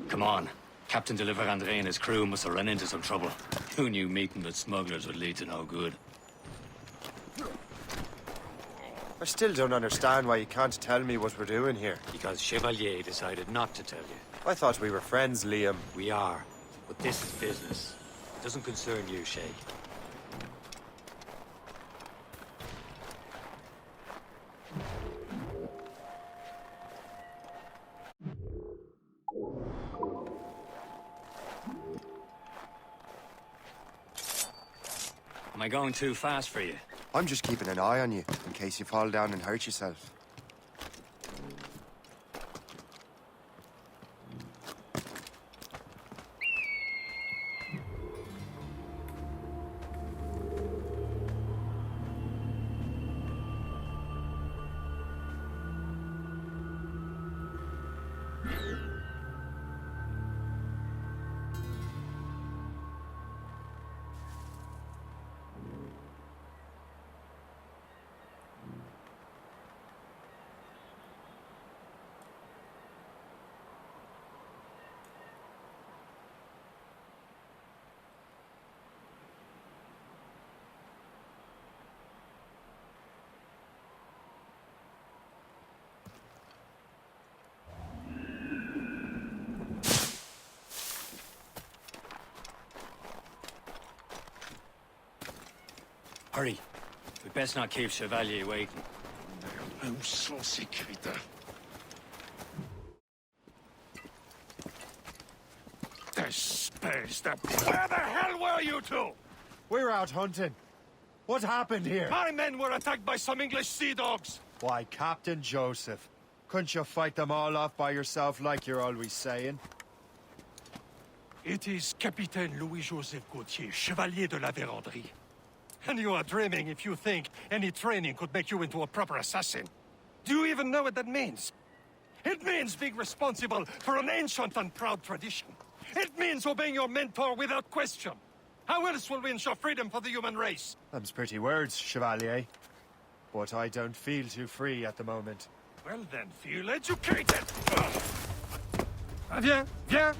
Come on. Captain de André and his crew must have run into some trouble. Who knew meeting with smugglers would lead to no good? I still don't understand why you can't tell me what we're doing here. Because Chevalier decided not to tell you. I thought we were friends, Liam. We are. But this is business. It doesn't concern you, Shay. Am I going too fast for you? I'm just keeping an eye on you, in case you fall down and hurt yourself. Hurry. We best not keep Chevalier waiting. Où sont ces crétins? Where the hell were you two? We're out hunting. What happened here? My men were attacked by some English sea dogs. Why, Captain Joseph. Couldn't you fight them all off by yourself like you're always saying? It is Capitaine Louis-Joseph Gauthier, Chevalier de la Vérendrye. And you are dreaming if you think any training could make you into a proper assassin. Do you even know what that means? It means being responsible for an ancient and proud tradition. It means obeying your mentor without question. How else will we ensure freedom for the human race? Them's pretty words, Chevalier. But I don't feel too free at the moment. Well then, feel educated! Viens, viens!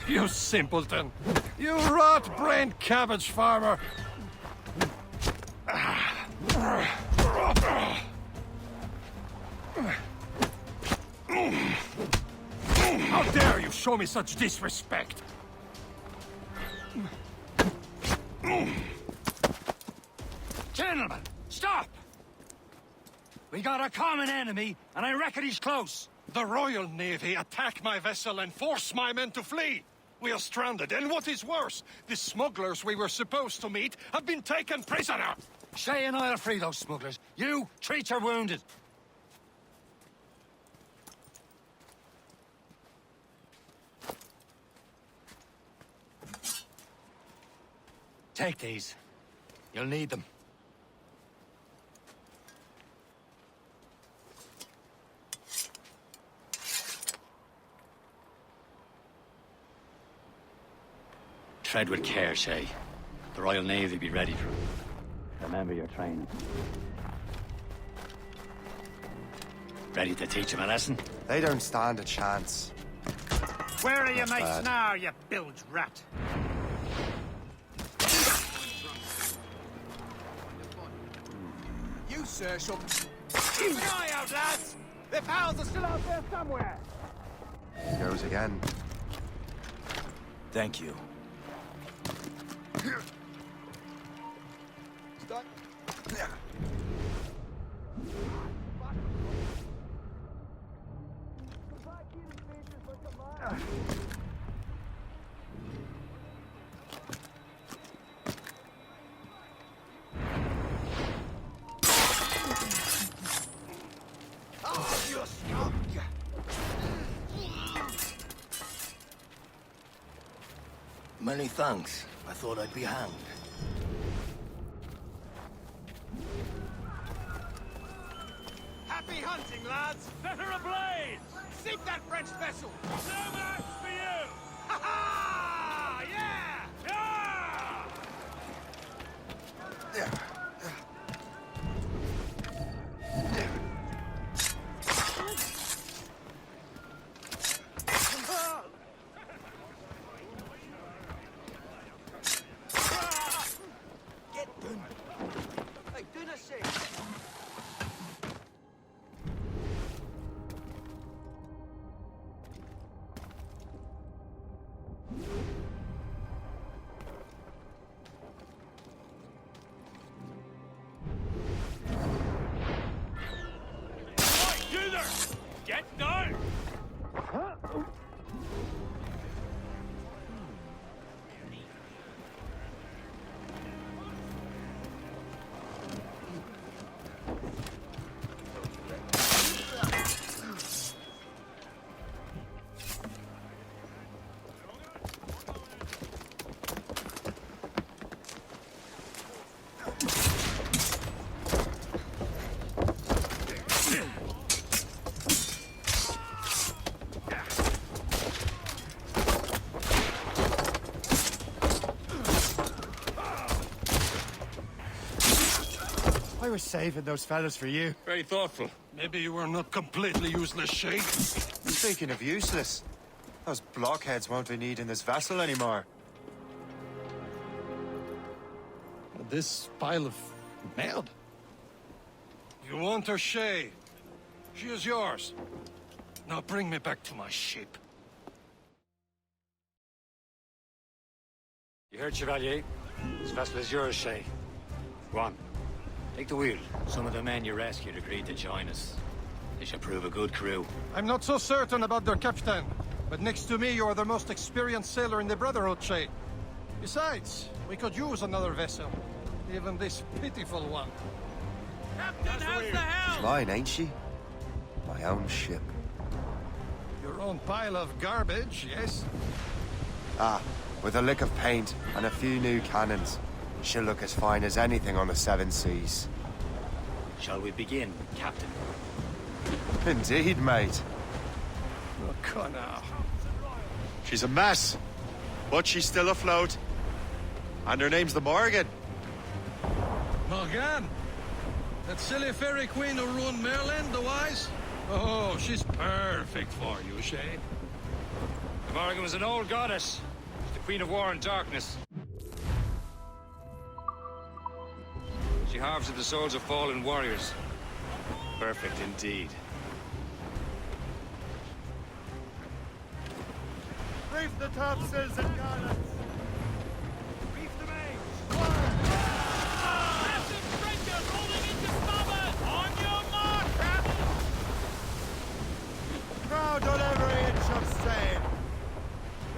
You simpleton! You rot-brained cabbage farmer! How dare you show me such disrespect! Gentlemen, stop! We got a common enemy, and I reckon he's close. The Royal Navy attack my vessel and force my men to flee. We are stranded, and what is worse, the smugglers we were supposed to meet have been taken prisoner. Shay and I'll free those smugglers. You, treat your wounded. Take these. You'll need them. Tread with care, Shay. The Royal Navy be ready for it. Remember your training. Ready to teach them a lesson? They don't stand a chance. Where are your mates now, you bilge rat? You, sir, shall... Keep an eye out, lads! Their pals are still out there somewhere! He goes again. Thank you. Stop. Many thanks. I thought I'd be hanged. Happy hunting, lads! Set her ablaze! Sink that French vessel! No match for you! Ha ha! Yeah! Yeah! I was saving those fellas for you. Very thoughtful. Maybe you were not completely useless, Shay. Speaking of useless, those blockheads won't be needing this vessel anymore. This pile of merd? You want her, Shay? She is yours. Now bring me back to my ship. You heard, Chevalier? This vessel is yours, Shay. Go on. Take the wheel. Some of the men you rescued agreed to join us. They shall prove a good crew. I'm not so certain about their captain, but next to me you are the most experienced sailor in the Brotherhood, Shay. Besides, we could use another vessel. Even this pitiful one. Captain, how's the helm? Mine, ain't she? My own ship. Your own pile of garbage, yes? Ah, with a lick of paint and a few new cannons. She'll look as fine as anything on the seven seas. Shall we begin, Captain? Indeed, mate. Oh, Connor. She's a mess, but she's still afloat. And her name's the Morgan. Morgan? That silly fairy queen who ruined Maryland, the wise? Oh, she's perfect for you, Shay. The Morgan was an old goddess. The Queen of War and Darkness. She harvested the souls of fallen warriors. Perfect indeed. Reef the topsails and gallants. Reef the main. Massive breaker rolling into starboard. On your mark, Captain. Crowd on every inch of sail.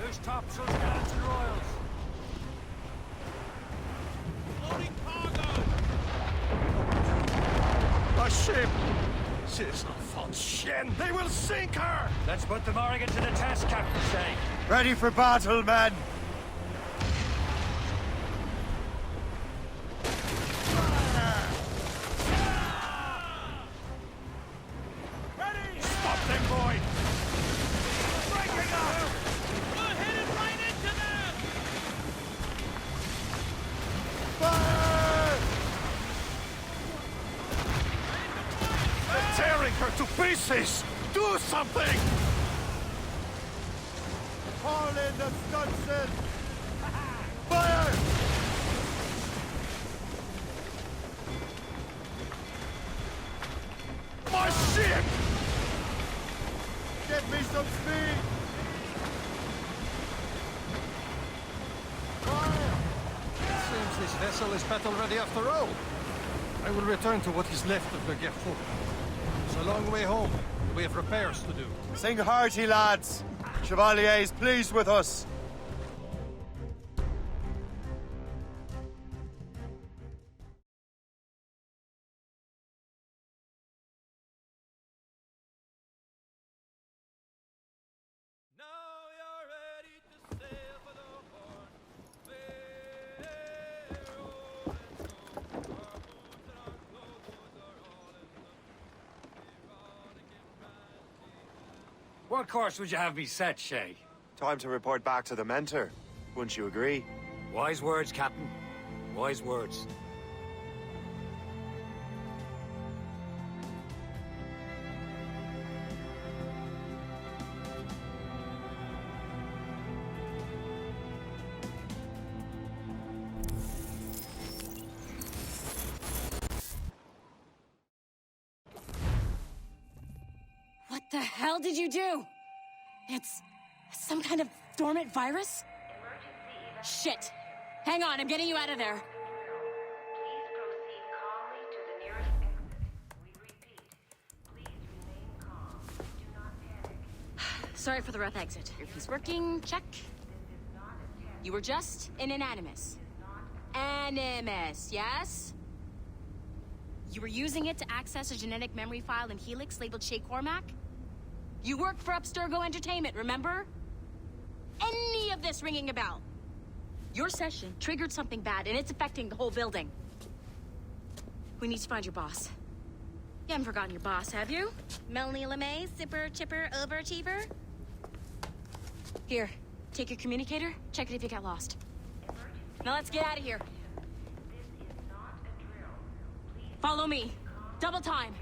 Loose topsails, gallants, and royals. Loading cargo. A ship! She's not von Shen. They will sink her! Let's put the Morgan to the test, Captain Shay. Ready for battle, men! Stop them, boy! Breaking up. We're headed right into them. Fire! They're tearing her to pieces! Do something! Haul in the stunsail! Fire! My ship! Get me some speed! Fire! Seems this vessel is battle ready after all. I will return to what is left of the Gerfaut. It's a long way home. We have repairs to do. Sing hearty, lads! Chevalier is pleased with us. Now you're ready to sail for the horn. Where, oh, and so our boots and our clothes are all in the What course would you have me set, Shay? Time to report back to the mentor. Wouldn't you agree? Wise words, Captain. Wise words. What the hell did you do? It's some kind of dormant virus? Shit. Hang on, I'm getting you out of there. Please proceed calmly to the nearest exit. We repeat, please remain calm. Do not panic. Sorry for the rough exit. Earpiece working, check. You were just an Animus. Animus, yes? You were using it to access a genetic memory file in Helix labeled Shay Cormac? You worked for Abstergo Entertainment, remember? Any of this ringing a bell? Your session triggered something bad, and it's affecting the whole building. We need to find your boss. You haven't forgotten your boss, have you? Melanie LeMay, zipper, chipper, overachiever? Here, take your communicator, check it if you get lost. Now let's get out of here. This is not a drill. Please Follow me. Double time.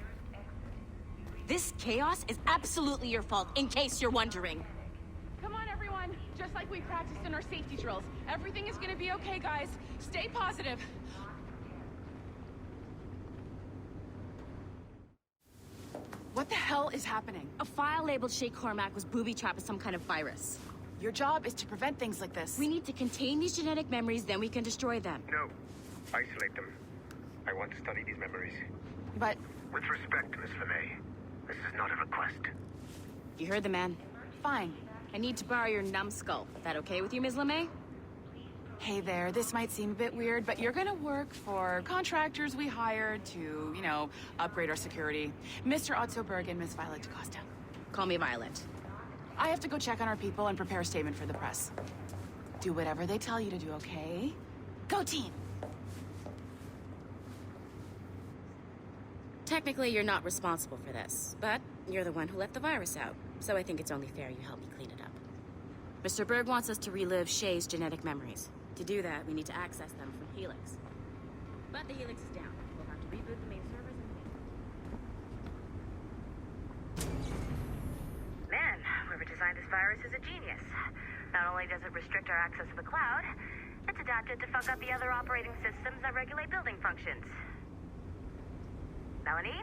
This chaos is absolutely your fault, in case you're wondering. Come on, everyone. Just like we practiced in our safety drills. Everything is gonna be okay, guys. Stay positive. What the hell is happening? A file labeled Shay Cormac was booby-trapped with some kind of virus. Your job is to prevent things like this. We need to contain these genetic memories, then we can destroy them. No. Isolate them. I want to study these memories. But With respect, Miss LeMay, this is not a request. You heard the man. fine. I need to borrow your numbskull. That okay with you, Ms. LeMay? Hey there, this might seem a bit weird, but you're gonna work for contractors we hired to, you know, upgrade our security. Mr. Otto Berg and Miss Violet DaCosta. Call me Violet. I have to go check on our people and prepare a statement for the press. Do whatever they tell you to do, okay? Go team! Technically, you're not responsible for this, but you're the one who let the virus out, so I think it's only fair you help me clean it up. Mr. Berg wants us to relive Shay's genetic memories. To do that, we need to access them from Helix. But the Helix is down. We'll have to reboot the main servers and... Man, whoever designed this virus is a genius. Not only does it restrict our access to the cloud, it's adapted to fuck up the other operating systems that regulate building functions. Melanie?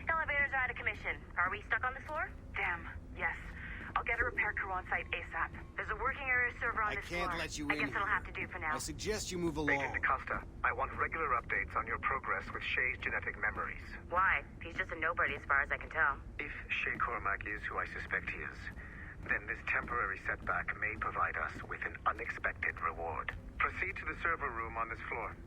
Elevators are out of commission. Are we stuck on this floor? Damn, yes. I'll get a repair crew on site ASAP. There's a working area server on this floor. I can't let you I in guess it'll here. have to do for now. I suggest you move along. Agent DaCosta, I want regular updates on your progress with Shay's genetic memories. Why? He's just a nobody as far as I can tell. If Shay Cormac is who I suspect he is, then this temporary setback may provide us with an unexpected reward. Proceed to the server room on this floor.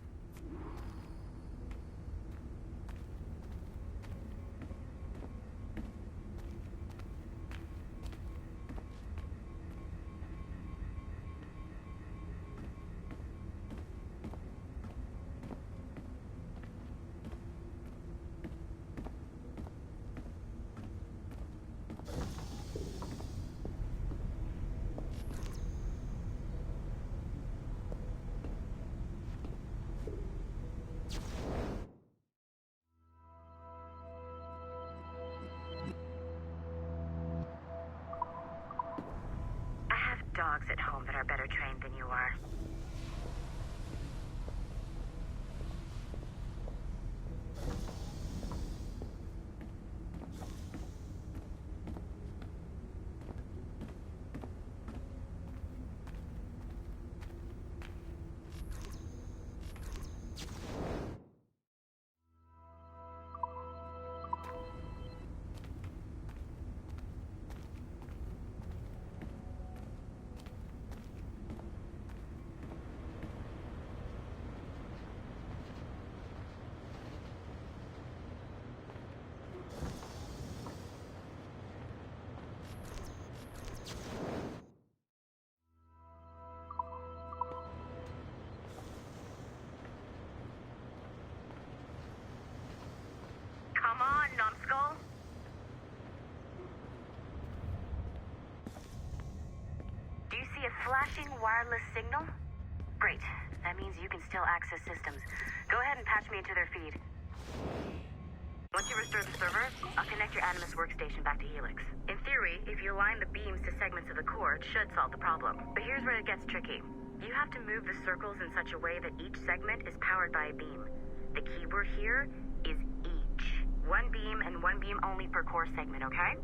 I have dogs at home that are better trained than you are. Come on, numbskull. Do you see a flashing wireless signal? Great. That means you can still access systems. Go ahead and patch me into their feed. Once you restore the server, I'll connect your Animus workstation back to Helix. In theory, if you align the beams to segments of the core, it should solve the problem. But here's where it gets tricky. You have to move the circles in such a way that each segment is powered by a beam. The keyword here is each. One beam and one beam only per core segment, okay?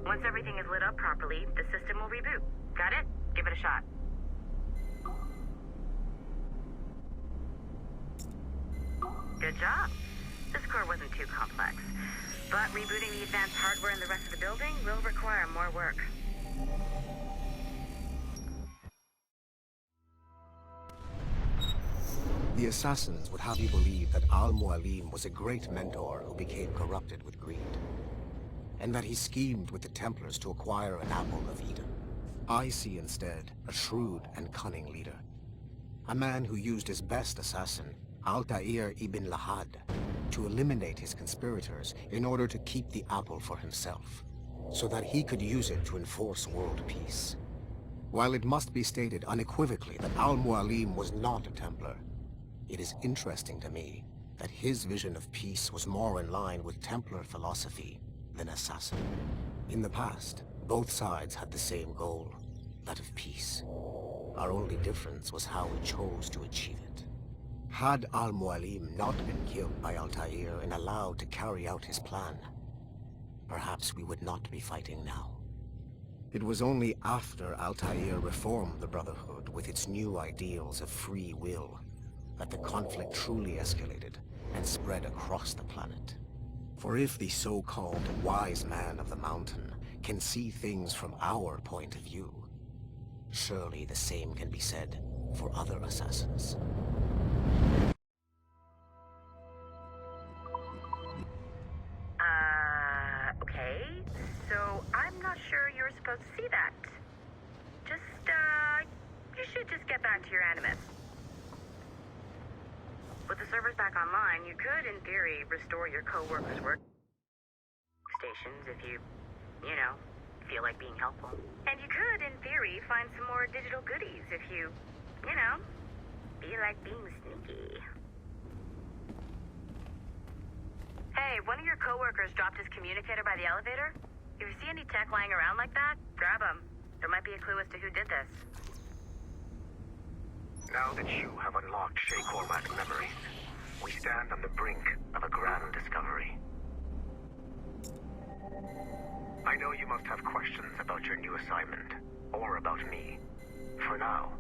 Once everything is lit up properly, the system will reboot. Got it? Give it a shot. Good job. This core wasn't too complex. But rebooting the advanced hardware in the rest of the building will require more work. The assassins would have you believe that Al-Mualim was a great mentor who became corrupted with greed, and that he schemed with the Templars to acquire an apple of Eden. I see instead a shrewd and cunning leader, a man who used his best assassin, Altair ibn Lahad, to eliminate his conspirators in order to keep the apple for himself, so that he could use it to enforce world peace. While it must be stated unequivocally that Al-Mualim was not a Templar, it is interesting to me that his vision of peace was more in line with Templar philosophy than assassin. In the past, both sides had the same goal, that of peace. Our only difference was how we chose to achieve it. Had Al-Mualim not been killed by Altair and allowed to carry out his plan, perhaps we would not be fighting now. It was only after Altair reformed the Brotherhood with its new ideals of free will that the conflict truly escalated and spread across the planet. For if the so-called wise man of the mountain can see things from our point of view, surely the same can be said for other assassins. Okay. So I'm not sure you're supposed to see that. You should just get back to your Animus. With the servers back online, you could, in theory, restore your co-workers' workstations if you feel like being helpful. And you could, in theory, find some more digital goodies if you feel like being sneaky. Hey, one of your co-workers dropped his communicator by the elevator. If you see any tech lying around like that, grab them. There might be a clue as to who did this. Now that you have unlocked Shay Cormac's memories, we stand on the brink of a grand discovery. I know you must have questions about your new assignment, or about me. For now,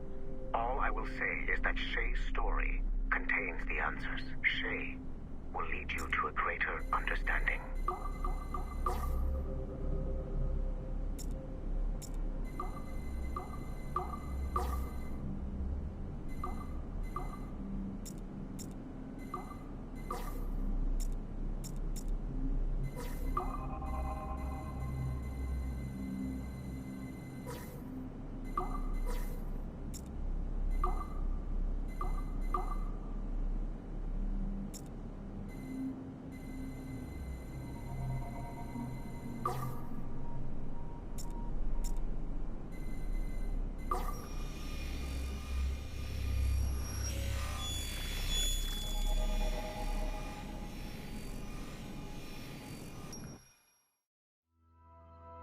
all I will say is that Shay's story contains the answers. Shay will lead you to a greater understanding.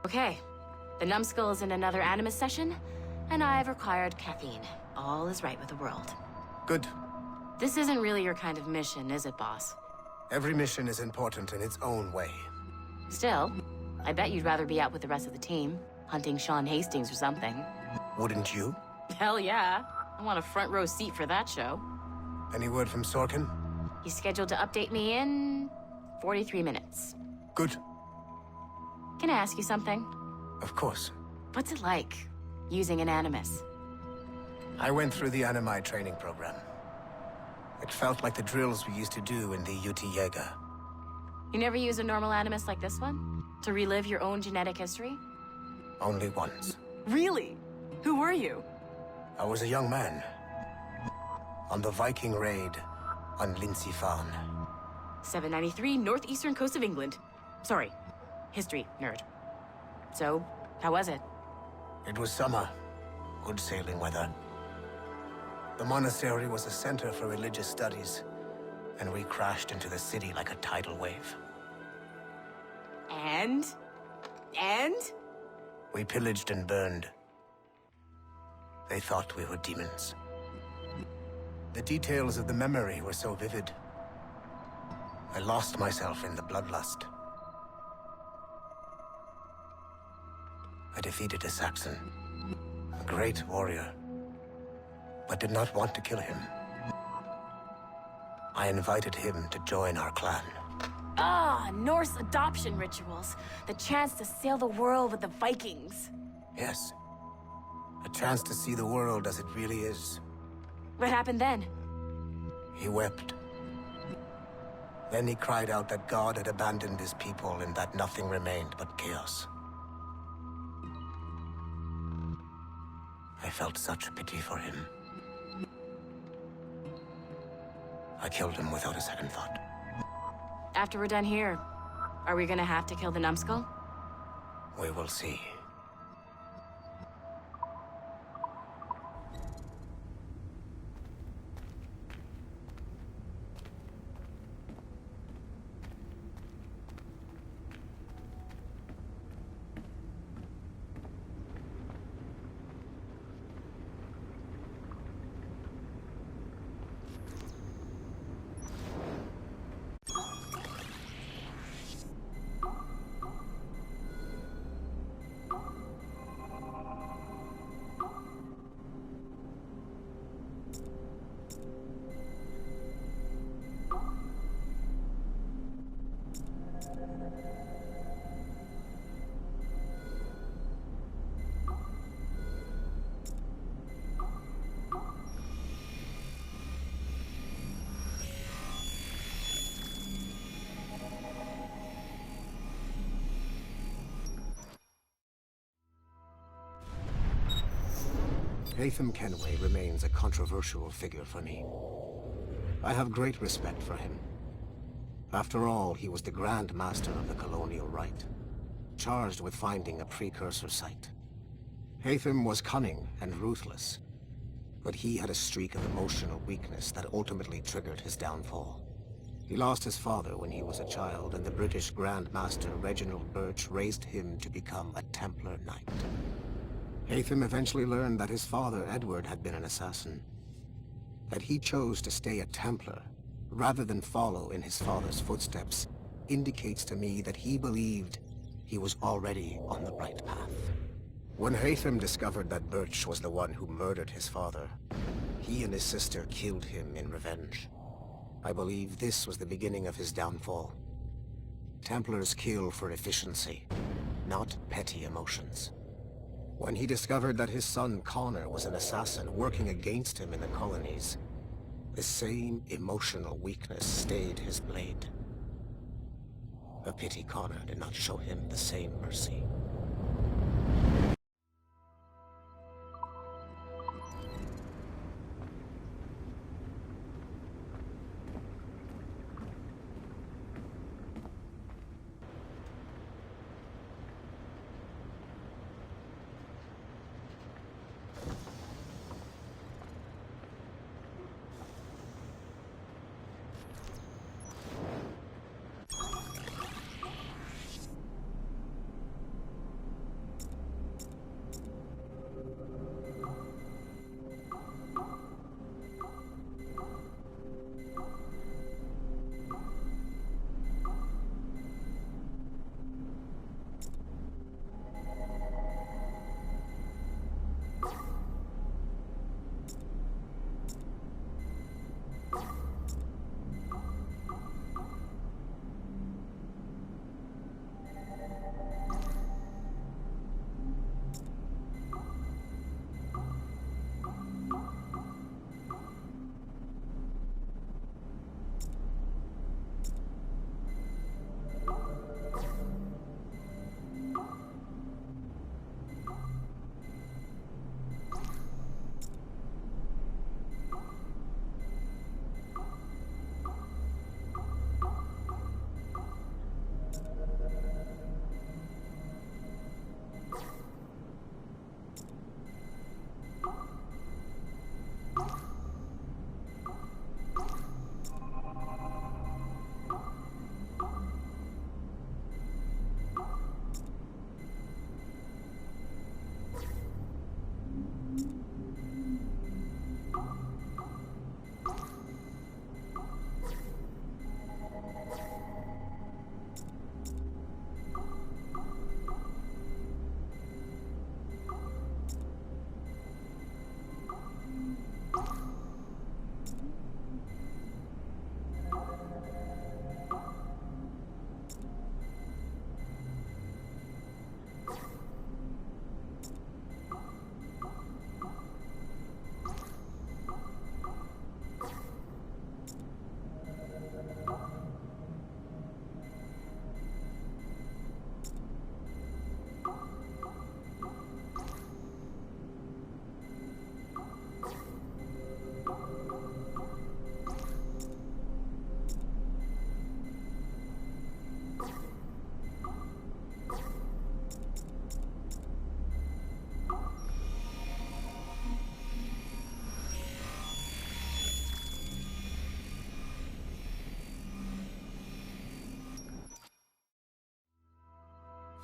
Okay, the numbskull is in another Animus session, and I've required caffeine. All is right with the world. Good. This isn't really your kind of mission, is it, boss? Every mission is important in its own way. Still, I bet you'd rather be out with the rest of the team, hunting Sean Hastings or something. Wouldn't you? Hell yeah. I want a front row seat for that show. Any word from Sorkin? He's scheduled to update me in 43 minutes. Good. Can I ask you something? Of course. What's it like, using an Animus? I went through the Animi training program. It felt like the drills we used to do in the UT Jaeger. You never use a normal Animus like this one? To relive your own genetic history? Only once. Really? Who were you? I was a young man. On the Viking raid on Lindsey Farm. 793, northeastern coast of England. Sorry, history nerd. So, how was it? It was summer. Good sailing weather. The monastery was a center for religious studies, and we crashed into the city like a tidal wave. And? We pillaged and burned. They thought we were demons. The details of the memory were so vivid. I lost myself in the bloodlust. I defeated a Saxon, a great warrior, but did not want to kill him. I invited him to join our clan. Ah, Norse adoption rituals. The chance to sail the world with the Vikings. Yes. A chance to see the world as it really is. What happened then? He wept. Then he cried out that God had abandoned his people and that nothing remained but chaos. I felt such pity for him. I killed him without a second thought. After we're done here, are we gonna have to kill the numbskull? We will see. Haytham Kenway remains a controversial figure for me. I have great respect for him. After all, he was the Grand Master of the Colonial Rite, charged with finding a precursor site. Haytham was cunning and ruthless, but he had a streak of emotional weakness that ultimately triggered his downfall. He lost his father when he was a child, and the British Grand Master Reginald Birch raised him to become a Templar Knight. Haytham eventually learned that his father, Edward, had been an assassin. That he chose to stay a Templar, rather than follow in his father's footsteps, indicates to me that he believed he was already on the right path. When Haytham discovered that Birch was the one who murdered his father, he and his sister killed him in revenge. I believe this was the beginning of his downfall. Templars kill for efficiency, not petty emotions. When he discovered that his son Connor was an assassin working against him in the colonies, the same emotional weakness stayed his blade. A pity Connor did not show him the same mercy.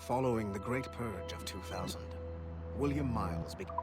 Following the Great Purge of 2000, William Miles became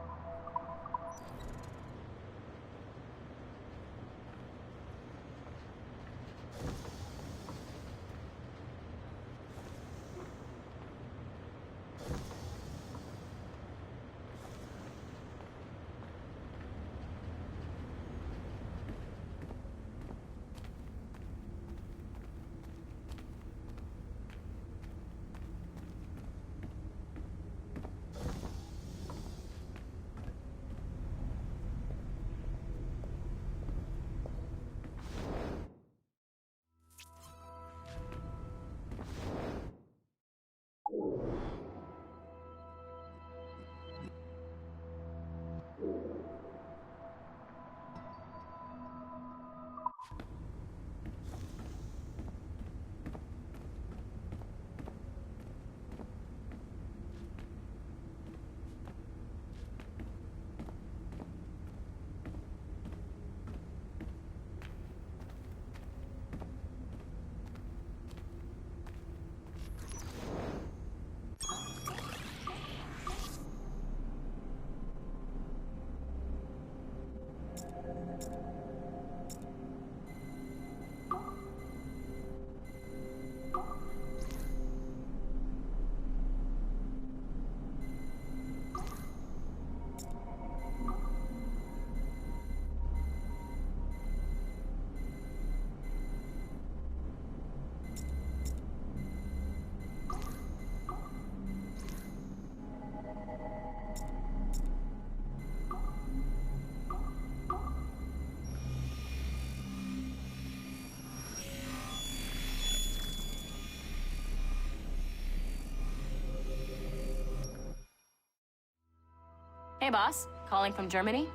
Hey, boss. Calling from Germany?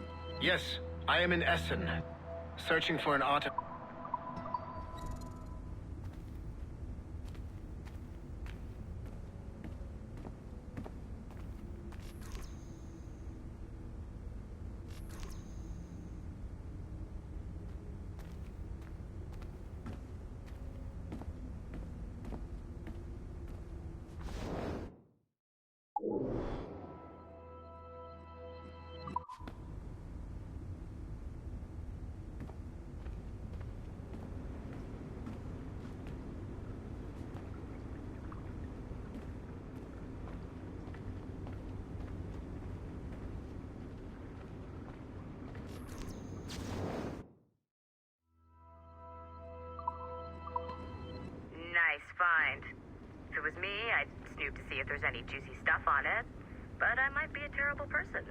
Yes, I am in Essen, searching for an auto... Nice find. If it was me, I'd snoop to see if there's any juicy stuff on it. But I might be a terrible person.